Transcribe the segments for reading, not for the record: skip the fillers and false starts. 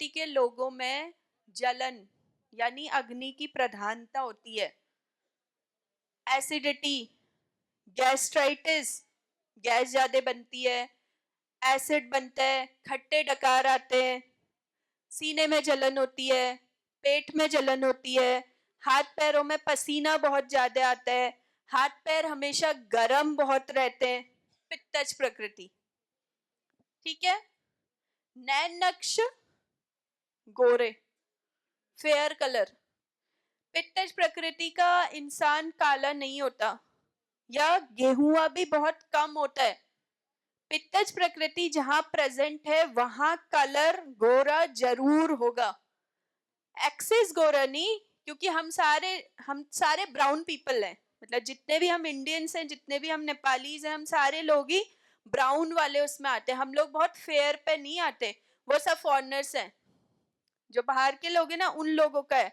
प्रकृति के लोगों में जलन यानी अग्नि की प्रधानता होती है। एसिडिटी, गैस्ट्राइटिस, गैस ज्यादा बनती है, एसिड बनता है, खट्टे डकार आते हैं, सीने में जलन होती है, पेट में जलन होती है, हाथ पैरों में पसीना बहुत ज्यादा आता है, हाथ पैर हमेशा गर्म बहुत रहते हैं। पित्तज प्रकृति, ठीक है। नैन नक्श गोरे, फेयर कलर। पित्तज प्रकृति का इंसान काला नहीं होता, या गेहुआ भी बहुत कम होता है। पित्तज प्रकृति जहां प्रेजेंट है वहां कलर गोरा जरूर होगा। एक्सेस गोरा नहीं, क्योंकि हम सारे ब्राउन पीपल हैं, मतलब जितने भी हम इंडियंस हैं, जितने भी हम नेपालीज हैं, हम सारे लोग ही ब्राउन वाले उसमें आते हैं। हम लोग बहुत फेयर पे नहीं आते, वो सब फॉरेनर्स हैं। जो बाहर के लोग हैं ना, उन लोगों का है,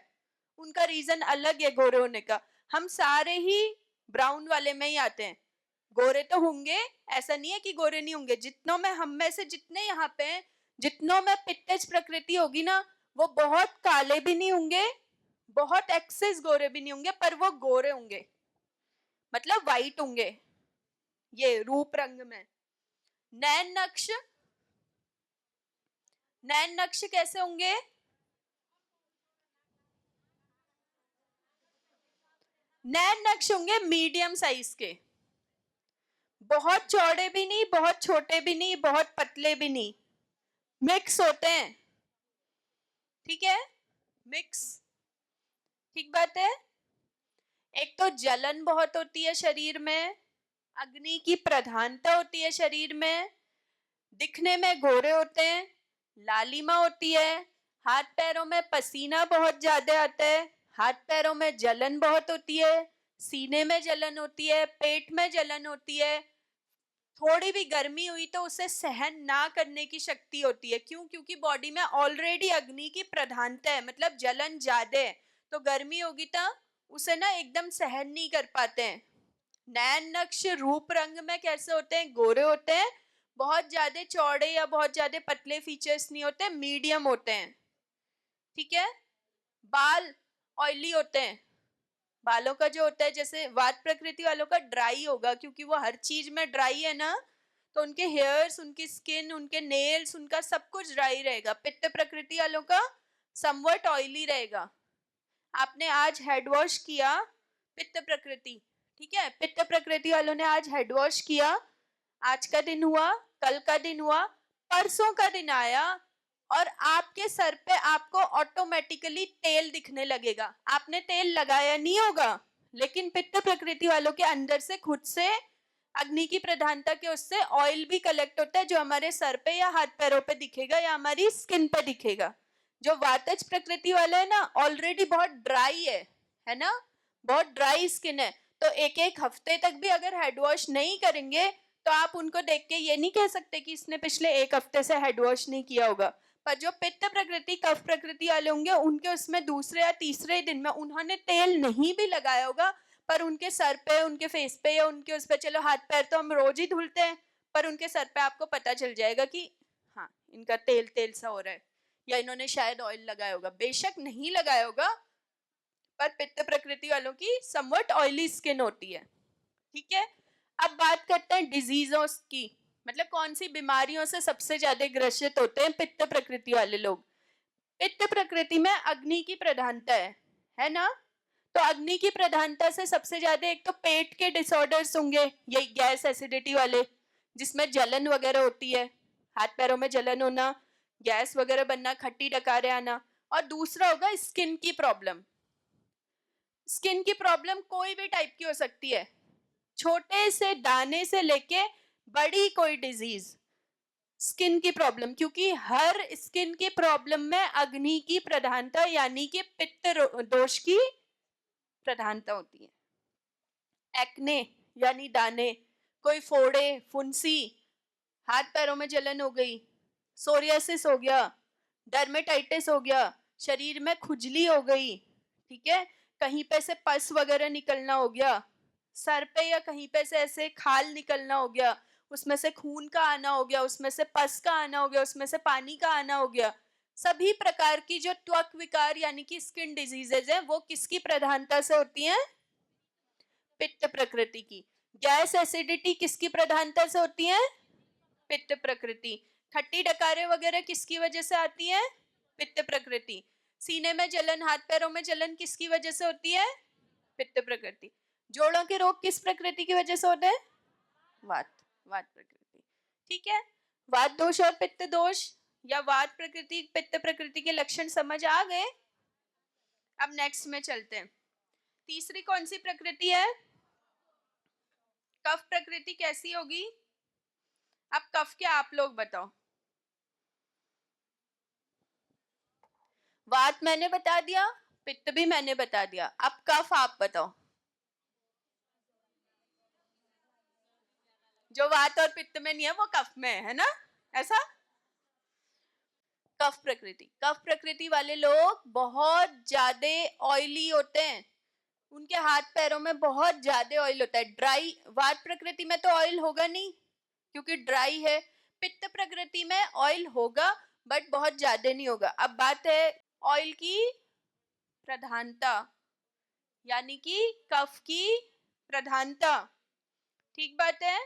उनका रीजन अलग है गोरे होने का। हम सारे ही ब्राउन वाले में ही आते हैं। गोरे तो होंगे, ऐसा नहीं है कि गोरे नहीं होंगे। जितनों में, हम में से जितने यहाँ पे हैं, जितनों में पित्तज प्रकृति होगी ना, वो बहुत काले भी नहीं होंगे, बहुत एक्सेस गोरे भी नहीं होंगे, पर वो गोरे होंगे, मतलब वाइट होंगे ये रूप रंग में। नैन नक्श, नैन नक्श कैसे होंगे? नैन नक्श होंगे मीडियम साइज के, बहुत चौड़े भी नहीं, बहुत छोटे भी नहीं, बहुत पतले भी नहीं, मिक्स होते हैं, ठीक है, मिक्स, ठीक बात है। एक तो जलन बहुत होती है शरीर में, अग्नि की प्रधानता होती है शरीर में, दिखने में गोरे होते हैं, लालिमा होती है, हाथ पैरों में पसीना बहुत ज्यादा आता है, हाथ पैरों में जलन बहुत होती है, सीने में जलन होती है, पेट में जलन होती है, थोड़ी भी गर्मी हुई तो उसे सहन ना करने की शक्ति होती है। क्यों? क्योंकि बॉडी में ऑलरेडी अग्नि की प्रधानता है, मतलब जलन ज्यादा है, तो गर्मी होगी तो उसे ना एकदम सहन नहीं कर पाते हैं। नैन नक्श रूप रंग में कैसे होते हैं? गोरे होते हैं, बहुत ज्यादा चौड़े या बहुत ज्यादा पतले फीचर्स नहीं होते, मीडियम होते हैं, ठीक है। बाल ऑयली होते हैं, बालों का जो होता है, जैसे वात प्रकृति वालों का ड्राई होगा, क्योंकि वो हर चीज में ड्राई है ना, तो उनके हेयर्स, उनकी स्किन, उनके नेल्स, उनका सब कुछ ड्राई रहेगा। पित्त प्रकृति वालों का समवट ऑयली रहेगा। आपने आज हेड वॉश किया, पित्त प्रकृति, ठीक है, पित्त प्रकृति वालों ने आज हेड वॉश किया, आज का दिन हुआ, कल का दिन हुआ, परसों का दिन आया, और आपके सर पे आपको ऑटोमेटिकली तेल दिखने लगेगा। आपने तेल लगाया नहीं होगा, लेकिन पित्त प्रकृति वालों के अंदर से खुद से अग्नि की प्रधानता के उससे ऑयल भी कलेक्ट होता है, जो हमारे सर पे या हाथ पैरों पे दिखेगा या हमारी स्किन पे दिखेगा। जो वातज प्रकृति वाला है ना, ऑलरेडी बहुत ड्राई है ना, बहुत ड्राई स्किन है, तो एक एक हफ्ते तक भी अगर हेड वॉश नहीं करेंगे तो आप उनको देख के ये नहीं कह सकते कि इसने पिछले एक हफ्ते से हेड वॉश नहीं किया होगा। पर जो पित्त प्रकृति, कफ प्रकृति वाले होंगे, उनके उसमें दूसरे या तीसरे दिन में उन्होंने तेल नहीं भी लगाया होगा, पर उनके सर पे, उनके फेस पे या उनके उस पे, चलो हाथ पैर तो हम रोज ही धुलते हैं, पर उनके सर पे आपको पता चल जाएगा कि हाँ, इनका तेल तेल सा हो रहा है, या इन्होंने शायद ऑयल लगाया होगा। बेशक नहीं लगाया होगा, पर पित्त प्रकृति वालों की समवट ऑयली स्किन होती है, ठीक है। अब बात करते हैं डिजीजों की, मतलब कौन सी बीमारियों से सबसे ज्यादा ग्रसित होते हैं पित्त प्रकृति वाले लोग। पित्त प्रकृति में अग्नि की प्रधानता है ना, तो अग्नि की प्रधानता से सबसे ज्यादा एक तो पेट के डिसऑर्डर्स होंगे, यही गैस एसिडिटी वाले, जिसमें जलन वगैरह होती है, हाथ पैरों में जलन होना, गैस वगैरह बनना, खट्टी डकारें आना। और दूसरा होगा स्किन की प्रॉब्लम। स्किन की प्रॉब्लम कोई भी टाइप की हो सकती है, छोटे से दाने से लेके बड़ी कोई डिजीज, स्किन की प्रॉब्लम, क्योंकि हर स्किन की प्रॉब्लम में अग्नि की प्रधानता यानी कि पित्त दोष की प्रधानता होती है। एक्ने यानी दाने, कोई फोड़े, फुंसी, हाथ पैरों में जलन हो गई, सोरियासिस हो गया, डर्मेटाइटिस हो गया, शरीर में खुजली हो गई, ठीक है, कहीं पे से पस वगैरह निकलना हो गया, सर पे या कहीं पे से ऐसे खाल निकलना हो गया, उसमें से खून का आना हो गया, उसमें से पस का आना हो गया, उसमें से पानी का आना हो गया, सभी प्रकार की जो त्वक विकार यानी कि स्किन डिजीजेज है वो किसकी प्रधानता से होती हैं? पित्त प्रकृति की। गैस एसिडिटी किसकी प्रधानता से होती है? पित्त प्रकृति। खट्टी डकारे वगैरह किसकी वजह से आती है? पित्त प्रकृति। सीने में जलन, हाथ पैरों में जलन किसकी वजह से होती है? पित्त प्रकृति। जोड़ों के रोग किस प्रकृति की वजह से होते हैं? वात, वात प्रकृति। ठीक है, वात दोष और पित्त दोष या वात प्रकृति पित्त प्रकृति के लक्षण समझ आ गए। अब नेक्स्ट में चलते हैं। तीसरी कौन सी प्रकृति है? कफ प्रकृति कैसी होगी? अब कफ क्या आप लोग बताओ। वात मैंने बता दिया, पित्त भी मैंने बता दिया, अब कफ आप बताओ। जो वात और पित्त में नहीं है वो कफ में है ना, ऐसा? कफ प्रकृति। कफ प्रकृति वाले लोग बहुत ज्यादा ऑयली होते हैं, उनके हाथ पैरों में बहुत ज्यादा ऑयल होता है। ड्राई, वात प्रकृति में तो ऑयल होगा नहीं क्योंकि ड्राई है। पित्त प्रकृति में ऑयल होगा बट बहुत ज्यादा नहीं होगा। अब बात है ऑयल की प्रधानता, यानी कि कफ की प्रधानता। ठीक बात है।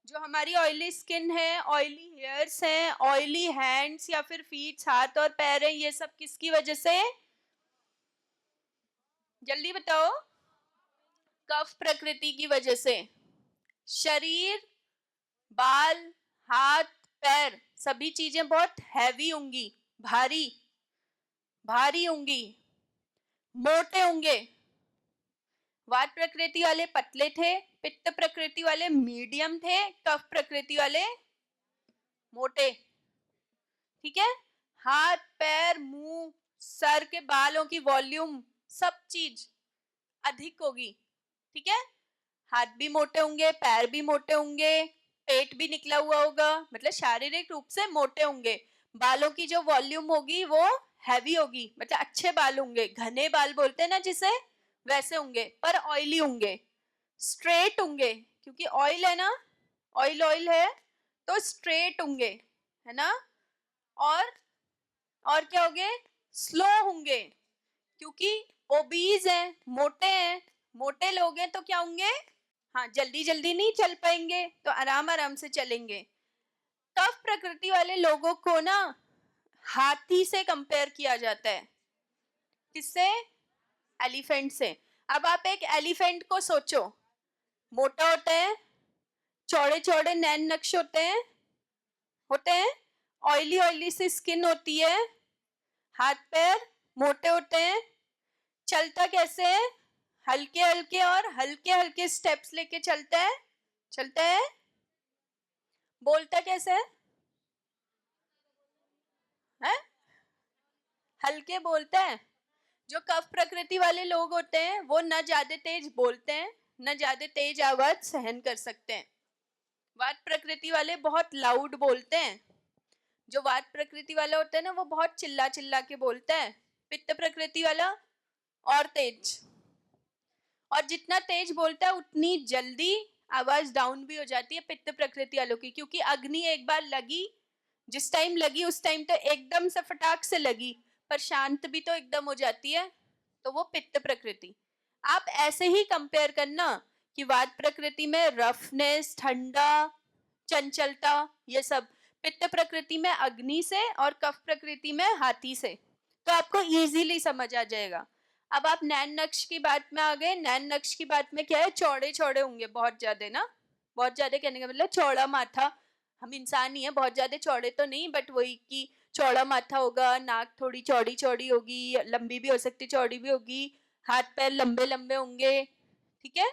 जो हमारी ऑयली स्किन है, ऑयली हेयर्स हैं, ऑयली हैंड्स या फिर फीट, हाथ और पैर है, ये सब किसकी वजह से? जल्दी बताओ। कफ प्रकृति की वजह से। शरीर, बाल, हाथ, पैर, सभी चीजें बहुत हैवी होंगी, भारी भारी होंगी, मोटे होंगे। वात प्रकृति वाले पतले थे, पित्त प्रकृति वाले मीडियम थे, कफ प्रकृति वाले मोटे। ठीक है, हाथ, पैर, मुंह, सर के बालों की वॉल्यूम, सब चीज अधिक होगी। ठीक है, हाथ भी मोटे होंगे, पैर भी मोटे होंगे, पेट भी निकला हुआ होगा, मतलब शारीरिक रूप से मोटे होंगे। बालों की जो वॉल्यूम होगी वो हैवी होगी, मतलब अच्छे बाल होंगे, घने बाल बोलते हैं ना जिसे, वैसे होंगे, पर ऑयली होंगे, स्ट्रेट होंगे क्योंकि ऑयल है ना, ऑयल ऑयल है तो स्ट्रेट होंगे, है ना। और क्या होंगे? स्लो होंगे क्योंकि ओबीज हैं, मोटे हैं। मोटे लोग हैं तो क्या होंगे? हाँ, जल्दी जल्दी नहीं चल पाएंगे तो आराम आराम से चलेंगे। कफ प्रकृति वाले लोगों को ना हाथी से कंपेयर किया जाता है। किससे? एलिफेंट से। अब आप एक एलिफेंट को सोचो, मोटा होता है, चौड़े चौड़े नैन नक्श होते हैं, ऑयली ऑयली सी स्किन होती है, हाथ पैर मोटे होते हैं, चलता कैसे है? हल्के हल्के और हल्के हल्के स्टेप्स लेके चलता है। बोलता कैसे है? हल्के बोलता है। जो कफ प्रकृति वाले लोग होते हैं वो न ज्यादा तेज बोलते हैं, न ज्यादा तेज आवाज सहन कर सकते हैं। वात प्रकृति वाले बहुत लाउड बोलते हैं। जो वात प्रकृति वाला होता है ना वो बहुत चिल्ला चिल्ला के बोलता है। पित्त प्रकृति वाला और तेज, और जितना तेज बोलता है उतनी जल्दी आवाज डाउन भी हो जाती है पित्त प्रकृति वालों की, क्योंकि अग्नि एक बार लगी, जिस टाइम लगी उस टाइम तो एकदम से फटाक से लगी, पर शांत भी तो एकदम हो जाती है, तो वो पित्त प्रकृति। आप ऐसे ही कंपेयर करना कि वात प्रकृति में रफनेस, ठंडा, चंचलता, ये सब, पित्त प्रकृति में अग्नि से और कफ प्रकृति में हाथी से, तो आपको इजीली समझ आ जाएगा। अब आप नैन नक्श की बात में आ गए। नैन नक्श की बात में क्या है? चौड़े चौड़े होंगे बहुत ज्यादा ना, बहुत ज्यादा कहने का मतलब चौड़ा माथा। हम इंसान ही है, बहुत ज्यादा चौड़े तो नहीं, बट वही कि चौड़ा माथा होगा, नाक थोड़ी चौड़ी चौड़ी होगी, लंबी भी हो सकती, चौड़ी भी होगी, हाथ पैर लंबे लंबे होंगे, ठीक है,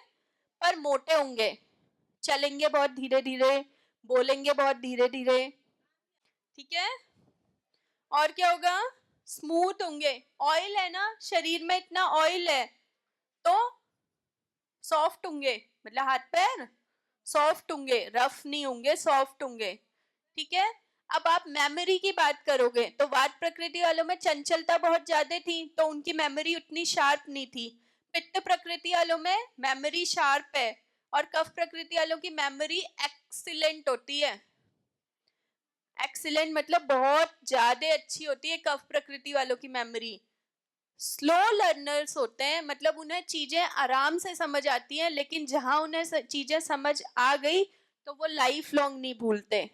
पर मोटे होंगे, चलेंगे बहुत धीरे धीरे, बोलेंगे बहुत धीरे धीरे, ठीक है। और क्या होगा? स्मूथ होंगे। ऑयल है ना शरीर में, इतना ऑयल है तो सॉफ्ट होंगे, मतलब हाथ पैर सॉफ्ट होंगे, रफ नहीं होंगे, सॉफ्ट होंगे, ठीक है। अब आप मेमोरी की बात करोगे तो वात प्रकृति वालों में चंचलता बहुत ज्यादा थी तो उनकी मेमोरी उतनी शार्प नहीं थी। पित्त प्रकृति वालों में मेमोरी शार्प है और कफ प्रकृति वालों की मेमोरी एक्सीलेंट होती है। एक्सीलेंट मतलब बहुत ज्यादा अच्छी होती है कफ प्रकृति वालों की मेमोरी। स्लो लर्नर्स होते हैं, मतलब उन्हें चीजें आराम से समझ आती हैं, लेकिन जहां उन्हें चीजें समझ आ गई तो वो लाइफ लॉन्ग नहीं भूलते।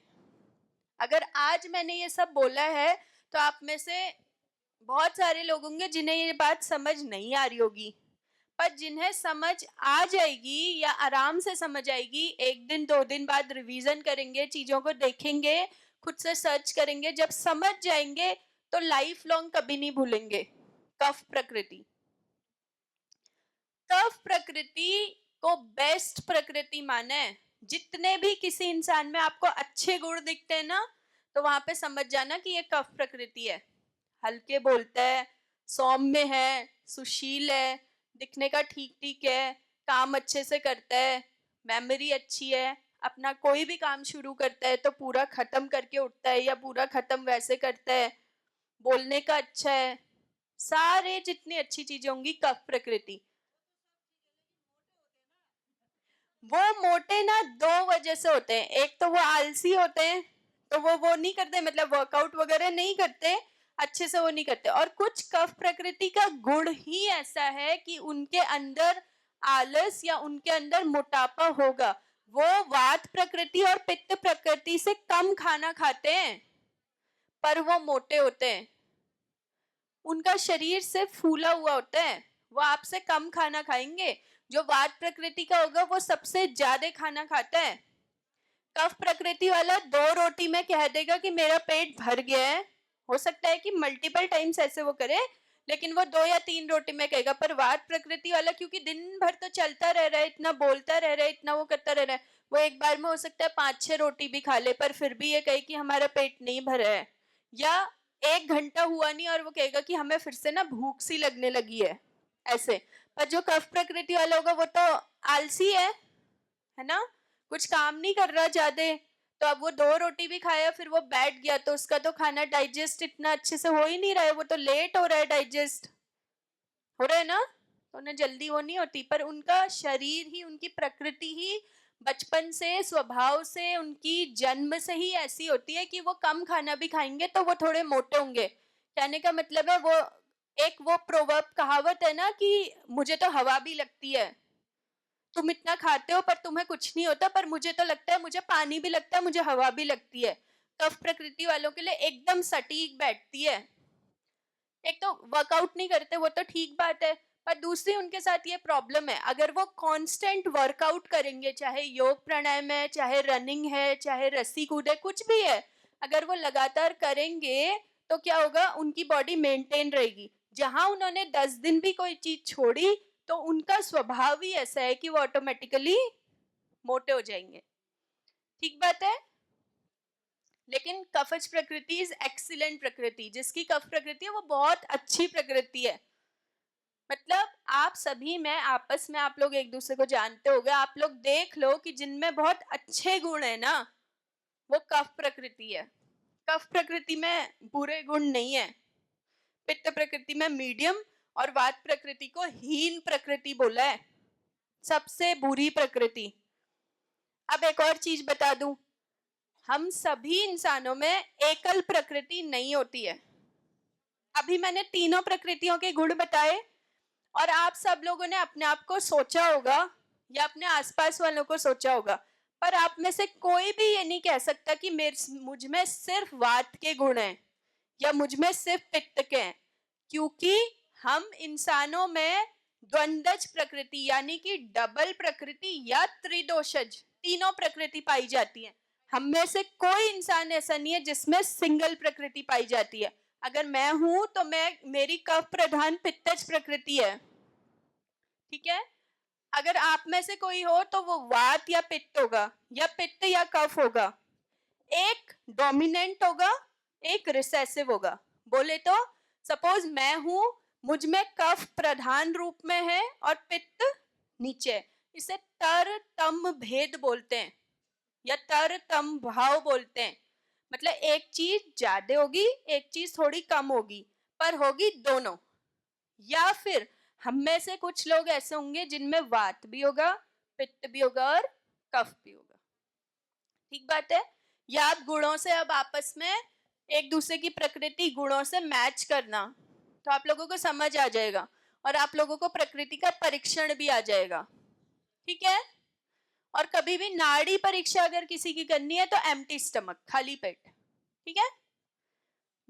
अगर आज मैंने ये सब बोला है तो आप में से बहुत सारे लोग होंगे जिन्हें ये बात समझ नहीं आ रही होगी, पर जिन्हें समझ आ जाएगी या आराम से समझ आएगी, एक दिन 2 दिन बाद रिवीजन करेंगे, चीजों को देखेंगे, खुद से सर्च करेंगे, जब समझ जाएंगे तो लाइफ लॉन्ग कभी नहीं भूलेंगे। कफ प्रकृति, कफ प्रकृति को बेस्ट प्रकृति माना है। जितने भी किसी इंसान में आपको अच्छे गुण दिखते हैं ना, तो वहां पे समझ जाना कि ये कफ प्रकृति है। हल्के बोलता है, सौम्य है, सुशील है, दिखने का ठीक ठीक है, काम अच्छे से करता है, मेमोरी अच्छी है, अपना कोई भी काम शुरू करता है तो पूरा खत्म करके उठता है या पूरा खत्म वैसे करता है, बोलने का अच्छा है, सारे जितनी अच्छी चीजें होंगी कफ प्रकृति। वो मोटे ना 2 वजह से होते हैं। एक तो वो आलसी होते हैं, तो वो नहीं करते, मतलब वर्कआउट वगैरह नहीं करते, अच्छे से वो नहीं करते। और कुछ कफ प्रकृति का गुण ही ऐसा है कि उनके अंदर आलस या उनके अंदर मोटापा होगा। वो वात प्रकृति और पित्त प्रकृति से कम खाना खाते हैं, पर वो मोटे होते हैं। उनका शरीर से फूला हुआ होता है, वो आपसे कम खाना खाएंगे। जो वात प्रकृति का होगा वो सबसे ज्यादा खाना खाता है। कफ प्रकृति वाला 2 रोटी में कह देगा कि मेरा पेट भर गया है, हो सकता है कि मल्टीपल टाइम्स ऐसे वो करे, लेकिन वो 2 या 3 रोटी में कहेगा। पर वात प्रकृति वाला क्योंकि दिन भर तो चलता रह रहा है, इतना बोलता रह रहा है, इतना वो करता रह रहा है, वो एक बार में हो सकता है 5-6 रोटी भी खा ले, पर फिर भी ये कहे कि हमारा पेट नहीं भरा है। या 1 घंटा हुआ नहीं और वो कहेगा कि हमें फिर से ना भूख सी लगने लगी है, ऐसे। पर जो कफ प्रकृति वाला होगा वो तो आलसी है ना, कुछ काम नहीं कर रहा ज्यादा, तो अब वो 2 रोटी भी खाया फिर वो बैठ गया, तो उसका तो खाना डाइजेस्ट इतना अच्छे से हो ही नहीं रहा है, वो तो लेट हो रहा है डाइजेस्ट, हो रहा है ना, तो उन्हें जल्दी वो नहीं होती। पर उनका शरीर ही, उनकी प्रकृति ही बचपन से, स्वभाव से, उनकी जन्म से ही ऐसी होती है कि वो कम खाना भी खाएंगे तो वो थोड़े मोटे होंगे। कहने का मतलब है, वो एक वो प्रोवर्ब कहावत है ना कि मुझे तो हवा भी लगती है, तुम इतना खाते हो पर तुम्हें कुछ नहीं होता, पर मुझे तो लगता है, मुझे पानी भी लगता है, मुझे हवा भी लगती है। कफ प्रकृति वालों के लिए एकदम सटीक बैठती है। एक तो वर्कआउट नहीं करते, वो तो ठीक बात है, पर दूसरी उनके साथ ये प्रॉब्लम है, अगर वो कांस्टेंट वर्कआउट करेंगे, चाहे योग प्राणायाम है, चाहे रनिंग है, चाहे रस्सी कूद है, कुछ भी है, अगर वो लगातार करेंगे तो क्या होगा, उनकी बॉडी मेंटेन रहेगी। जहां उन्होंने 10 दिन भी कोई चीज छोड़ी तो उनका स्वभाव ही ऐसा है कि वो ऑटोमेटिकली मोटे हो जाएंगे। ठीक बात है। लेकिन कफज प्रकृति इज एक्सीलेंट प्रकृति, जिसकी कफ प्रकृति है वो बहुत अच्छी प्रकृति है। मतलब आप सभी में आपस में आप लोग एक दूसरे को जानते होगे, आप लोग देख लो कि जिनमें बहुत अच्छे गुण है ना, वो कफ प्रकृति है। कफ प्रकृति में बुरे गुण नहीं है। पित्त प्रकृति में मीडियम और वात प्रकृति को हीन प्रकृति बोला है, सबसे बुरी प्रकृति। अब एक और चीज बता दूं, हम सभी इंसानों में एकल प्रकृति नहीं होती है। अभी मैंने तीनों प्रकृतियों के गुण बताए, और आप सब लोगों ने अपने आप को सोचा होगा या अपने आसपास वालों को सोचा होगा, पर आप में से कोई भी ये नहीं कह सकता कि मुझ में सिर्फ वात के गुण हैं या मुझ में सिर्फ पित्त के हैं, क्योंकि हम इंसानों में द्वंद्वज प्रकृति यानी कि डबल प्रकृति या त्रिदोषज तीनों प्रकृति पाई जाती है। हम में से कोई इंसान ऐसा नहीं है जिसमें सिंगल प्रकृति पाई जाती है। अगर मैं हूं तो मेरी कफ प्रधान पित्तज प्रकृति है, ठीक है। अगर आप में से कोई हो तो वो वात या पित्त होगा, या पित्त या कफ होगा। एक डोमिनेंट होगा, एक रिसेसिव होगा। बोले तो सपोज मैं हूं, मुझ में कफ प्रधान रूप में है और पित्त नीचे, इसे तर तम भेद बोलते हैं या तर तम भाव बोलते हैं। मतलब एक चीज ज्यादा होगी, एक चीज थोड़ी कम होगी, पर होगी दोनों। या फिर हम में से कुछ लोग ऐसे होंगे जिनमें वात भी होगा, पित्त भी होगा और कफ भी होगा। ठीक बात है। या आप गुणों से अब आपस में एक दूसरे की प्रकृति गुणों से मैच करना, तो आप लोगों को समझ आ जाएगा और आप लोगों को प्रकृति का परीक्षण भी आ जाएगा। ठीक है। और कभी भी नाड़ी परीक्षा अगर किसी की करनी है तो एम्प्टी स्टमक, खाली पेट। ठीक है।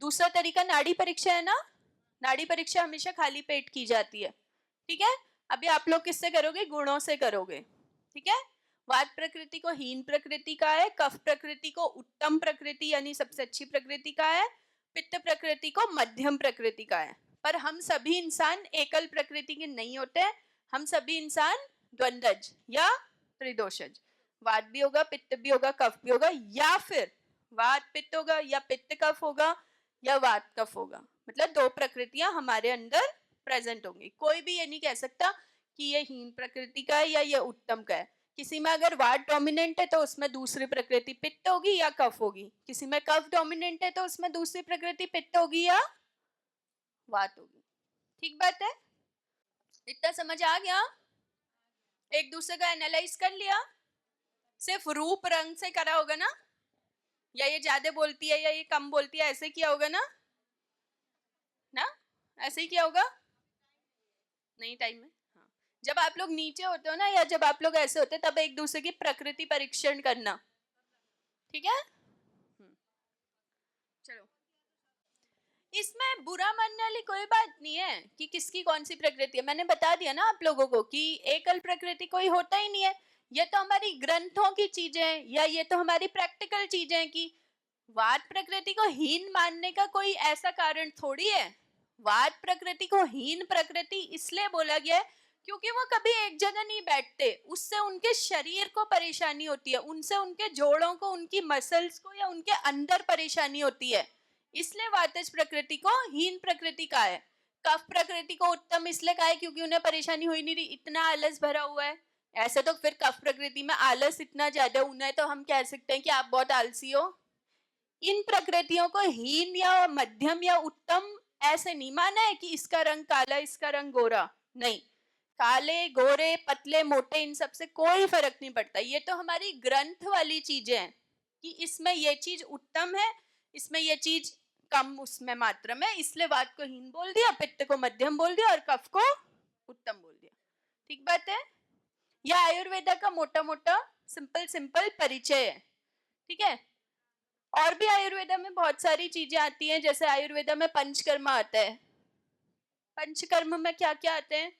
दूसरा तरीका नाड़ी परीक्षा है ना, नाड़ी परीक्षा हमेशा खाली पेट की जाती है। ठीक है। अभी आप लोग किससे करोगे? गुणों से करोगे। ठीक है। वात प्रकृति को हीन प्रकृति का है, कफ प्रकृति को उत्तम प्रकृति यानी सबसे अच्छी प्रकृति का है, पित्त प्रकृति को मध्यम प्रकृति का है। पर हम सभी इंसान एकल प्रकृति के नहीं होते हैं, हम सभी इंसान द्वंद्वज या त्रिदोषज, वात भी होगा, पित्त भी होगा, कफ भी होगा, या फिर वात पित्त होगा या पित्त कफ होगा या वात कफ होगा। मतलब दो प्रकृतियां हमारे अंदर प्रेजेंट होंगी। कोई भी ये नहीं कह सकता कि ये हीन प्रकृति का है या ये उत्तम का है। किसी में अगर वात डोमिनेंट है तो उसमें दूसरी प्रकृति पित्त होगी या कफ होगी, किसी में कफ डोमिनेंट है तो उसमें दूसरी प्रकृति पित्त होगी या वात होगी। ठीक बात है। इतना समझ आ गया? एक दूसरे का एनालाइज कर लिया। सिर्फ रूप रंग से करा होगा ना, या ये ज्यादा बोलती है या ये कम बोलती है, ऐसे किया होगा ना? ना ऐसे ही किया होगा? नहीं टाइम में। हाँ, जब आप लोग नीचे होते हो ना या जब आप लोग ऐसे होते तब एक दूसरे की प्रकृति परीक्षण करना। ठीक है। चलो, इसमें बुरा मानने वाली कोई बात नहीं है कि किसकी कौन सी प्रकृति है। मैंने बता दिया ना आप लोगों को कि एकल प्रकृति कोई होता ही नहीं है। ये तो हमारी ग्रंथों की चीजें हैं या ये तो हमारी प्रैक्टिकल चीजें हैं कि वात प्रकृति को हीन मानने का कोई ऐसा कारण थोड़ी है। वात प्रकृति को हीन प्रकृति इसलिए बोला गया है क्योंकि वो कभी एक जगह नहीं बैठते, उससे उनके शरीर को परेशानी होती है, उनसे उनके जोड़ों को, उनकी मसल्स को या उनके अंदर परेशानी होती है, इसलिए वातज प्रकृति को हीन प्रकृति का है। कफ प्रकृति को उत्तम इसलिए कहा है क्योंकि उन्हें परेशानी हो ही नहीं रही, इतना आलस भरा हुआ है। ऐसे तो फिर कफ प्रकृति में आलस इतना ज्यादा, उन्हें तो हम कह सकते हैं कि आप बहुत आलसी हो। इन प्रकृतियों को हीन या मध्यम या उत्तम ऐसे नहीं माना है कि इसका रंग काला इसका रंग गोरा, नहीं। काले गोरे पतले मोटे इन सब से कोई फर्क नहीं पड़ता। ये तो हमारी ग्रंथ वाली चीजें हैं कि इसमें ये चीज उत्तम है, इसमें ये चीज कम उसमें मात्रा में, इसलिए वात को हीन बोल दिया, पित्त को मध्यम बोल दिया और कफ को उत्तम बोल दिया। ठीक बात है। यह आयुर्वेदा का मोटा मोटा सिंपल सिंपल परिचय है। ठीक है। और भी आयुर्वेदा में बहुत सारी चीजें आती हैं, जैसे आयुर्वेदा में पंचकर्म आता है। पंचकर्म में क्या क्या आते हैं?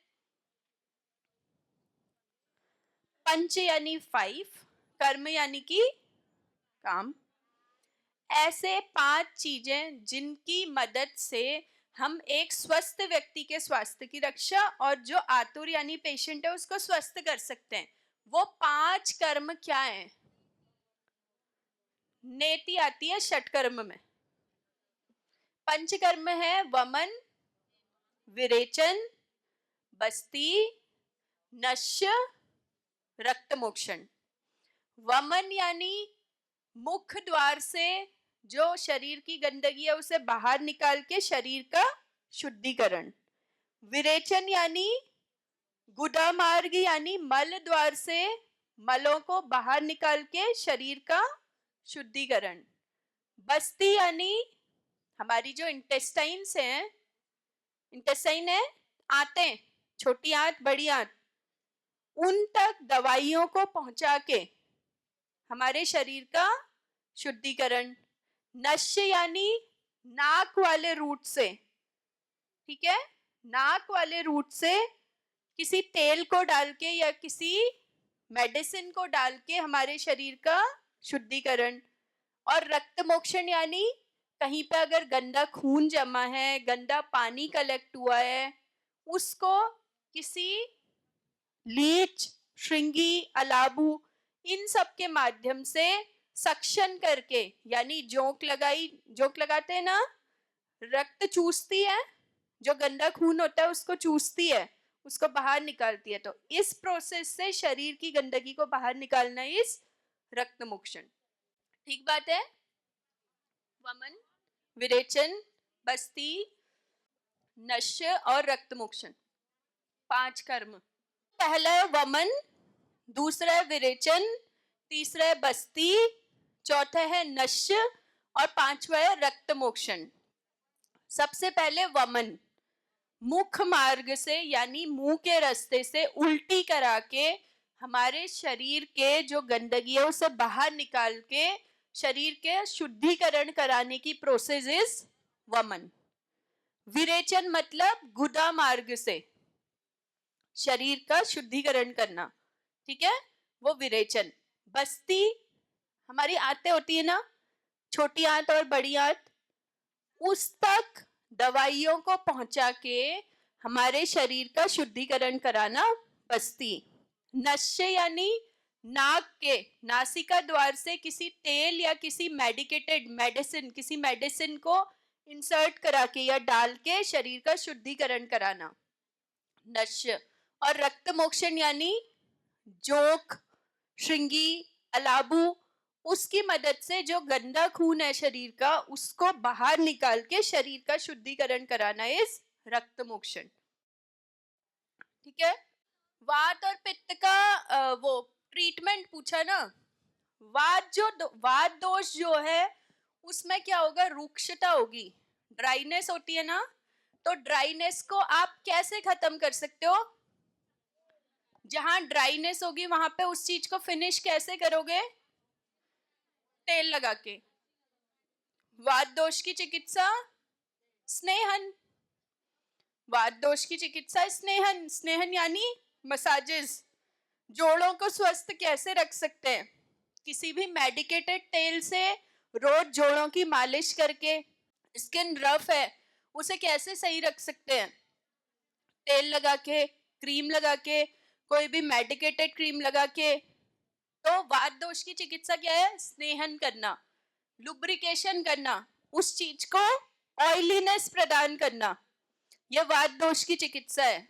पंच यानी 5, कर्म यानी कि काम। ऐसे 5 चीजें जिनकी मदद से हम एक स्वस्थ व्यक्ति के स्वास्थ्य की रक्षा और जो आतुर यानी पेशेंट है उसको स्वस्थ कर सकते हैं। वो 5 कर्म क्या है? नेति आती है षटकर्म में। पंचकर्म है वमन, विरेचन, बस्ती, नश्य, रक्त मोक्षण। वमन यानी मुख द्वार से जो शरीर की गंदगी है उसे बाहर निकाल के शरीर का शुद्धिकरण। विरेचन यानी गुदा मार्ग यानी मल द्वार से मलों को बाहर निकाल के शरीर का शुद्धिकरण। बस्ती यानी हमारी जो इंटेस्टाइन्स हैं, इंटेस्टाइन है आंतें, छोटी आंत बड़ी आंत, उन तक दवाइयों को पहुंचा के हमारे शरीर का शुद्धिकरण। नश्य यानी नाक वाले रूट से, ठीक है, नाक वाले रूट से किसी तेल को डाल के या किसी मेडिसिन को डाल के हमारे शरीर का शुद्धिकरण। और रक्त मोक्षण यानी कहीं पे अगर गंदा खून जमा है, गंदा पानी कलेक्ट हुआ है, उसको किसी लीच, श्रृंगी, अलाबू इन सब के माध्यम से सक्शन करके, यानी जोंक लगाई, जोंक लगाते हैं ना, रक्त चूसती है, जो गंदा खून होता है उसको चूसती है, उसको बाहर निकालती है। तो इस प्रोसेस से शरीर की गंदगी को बाहर निकालना इस रक्त मोक्षण। ठीक बात है। वमन, विरेचन, बस्ती, नश्य और रक्त मोक्षण, 5 कर्म। पहला है वमन, दूसरा है विरेचन, तीसरा है बस्ती, चौथा है नश्य और पांचवा है रक्त मोक्षण। सबसे पहले वमन, मुख मार्ग से यानी मुंह के रास्ते से उल्टी करा के हमारे शरीर के जो गंदगी है उसे बाहर निकाल के शरीर के शुद्धिकरण कराने की प्रोसेस इज वमन। विरेचन मतलब गुदा मार्ग से शरीर का शुद्धिकरण करना, ठीक है, वो विरेचन। बस्ती, हमारी आंतें होती है ना, छोटी आंत और बड़ी आंत, उस तक दवाइयों को पहुंचा के हमारे शरीर का शुद्धिकरण कराना बस्ती। नश्य यानी नाक के नासिका द्वार से किसी तेल या किसी मेडिकेटेड मेडिसिन, किसी मेडिसिन को इंसर्ट करा के या डाल के शरीर का शुद्धिकरण कराना, नश्य। और रक्त मोक्षण यानी जोंक, श्रृंगी, अलाबू, उसकी मदद से जो गंदा खून है शरीर का उसको बाहर निकाल के शरीर का शुद्धिकरण कराना इस रक्त मोक्षण, ठीक है। वात और पित्त का वो ट्रीटमेंट पूछा ना, वात दोष जो है उसमें क्या होगा, रुक्षता होगी, ड्राइनेस होती है ना, तो ड्राइनेस को आप कैसे खत्म कर सकते हो, जहां ड्राइनेस होगी वहां पे उस चीज को फिनिश कैसे करोगे, तेल लगा के। वात दोष की चिकित्सा स्नेहन, वात दोष की चिकित्सा स्नेहन, स्नेहन यानी मसाजेस। जोड़ों को स्वस्थ कैसे रख सकते हैं, किसी भी मेडिकेटेड तेल से रोज जोड़ों की मालिश करके, स्किन रफ है उसे कैसे सही रख सकते हैं, तेल लगा के, क्रीम लगा के, कोई भी मेडिकेटेड क्रीम लगा के। तो वात दोष की चिकित्सा क्या है, स्नेहन करना, लुब्रिकेशन करना, उस चीज को ऑयलीनेस प्रदान करना, यह वात दोष की चिकित्सा है।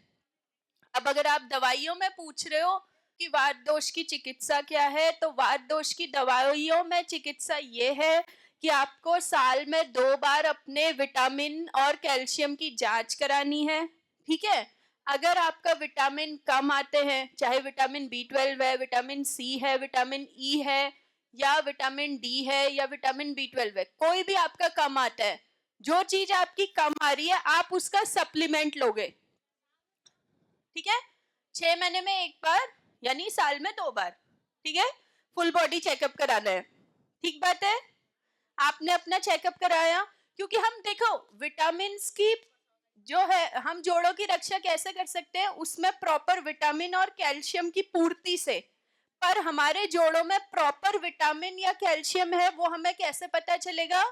अब अगर आप दवाइयों में पूछ रहे हो कि वात दोष की चिकित्सा क्या है, तो वात दोष की दवाइयों में चिकित्सा ये है कि आपको साल में 2 बार अपने विटामिन और कैल्शियम की जांच करानी है, ठीक है। अगर आपका विटामिन कम आते हैं, चाहे विटामिन B12 है, विटामिन सी है, विटामिन ई है, या विटामिन डी है, या विटामिन B12 है, कोई भी आपका कम आता है, जो चीज आपकी कम आ रही है आप उसका सप्लीमेंट लोगे, ठीक है। 6 महीने में एक बार यानी साल में 2 बार, ठीक है, फुल बॉडी चेकअप कराना है, ठीक बात है। आपने अपना चेकअप कराया, क्योंकि हम देखो विटामिन की जो है, हम जोड़ों की रक्षा कैसे कर सकते हैं, उसमें प्रॉपर विटामिन और कैल्शियम की पूर्ति से। पर हमारे जोड़ों में प्रॉपर विटामिन या कैल्शियम है वो हमें कैसे पता चलेगा,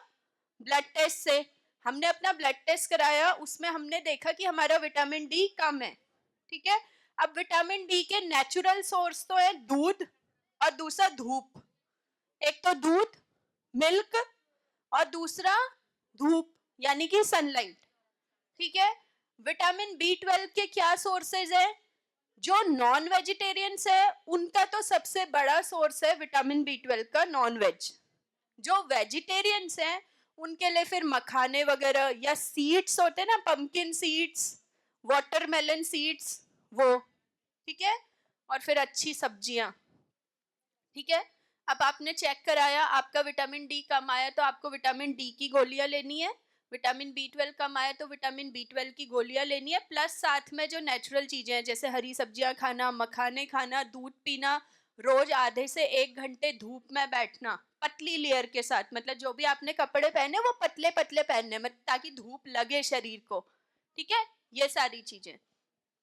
ब्लड टेस्ट से। हमने अपना ब्लड टेस्ट कराया, उसमें हमने देखा कि हमारा विटामिन डी कम है, ठीक है। अब विटामिन डी के नेचुरल सोर्स तो है दूध और दूसरा धूप, एक तो दूध मिल्क और दूसरा धूप यानी कि सनलाइट, ठीक है। विटामिन B12 के क्या सोर्सेज है, जो नॉन वेजिटेरियंस है उनका तो सबसे बड़ा सोर्स है विटामिन B12 का नॉन वेज। जो वेजिटेरियंस हैं उनके लिए फिर मखाने वगैरह या सीड्स होते हैं ना, पंपकिन सीड्स, वाटरमेलन सीड्स, वो, ठीक है, और फिर अच्छी सब्जियां, ठीक है। अब आपने चेक कराया, आपका विटामिन डी कम आया तो आपको विटामिन डी की गोलियां लेनी है, विटामिन B12 कम आया तो विटामिन B12 की गोलियां लेनी है, प्लस साथ में जो नेचुरल चीजें हैं जैसे हरी सब्जियां खाना, मखाने खाना, दूध पीना, रोज आधे से 1 घंटे धूप में बैठना पतली लेयर के साथ, मतलब जो भी आपने कपड़े पहने वो पतले पतले पहनने में ताकि धूप लगे शरीर को, ठीक है, ये सारी चीजें।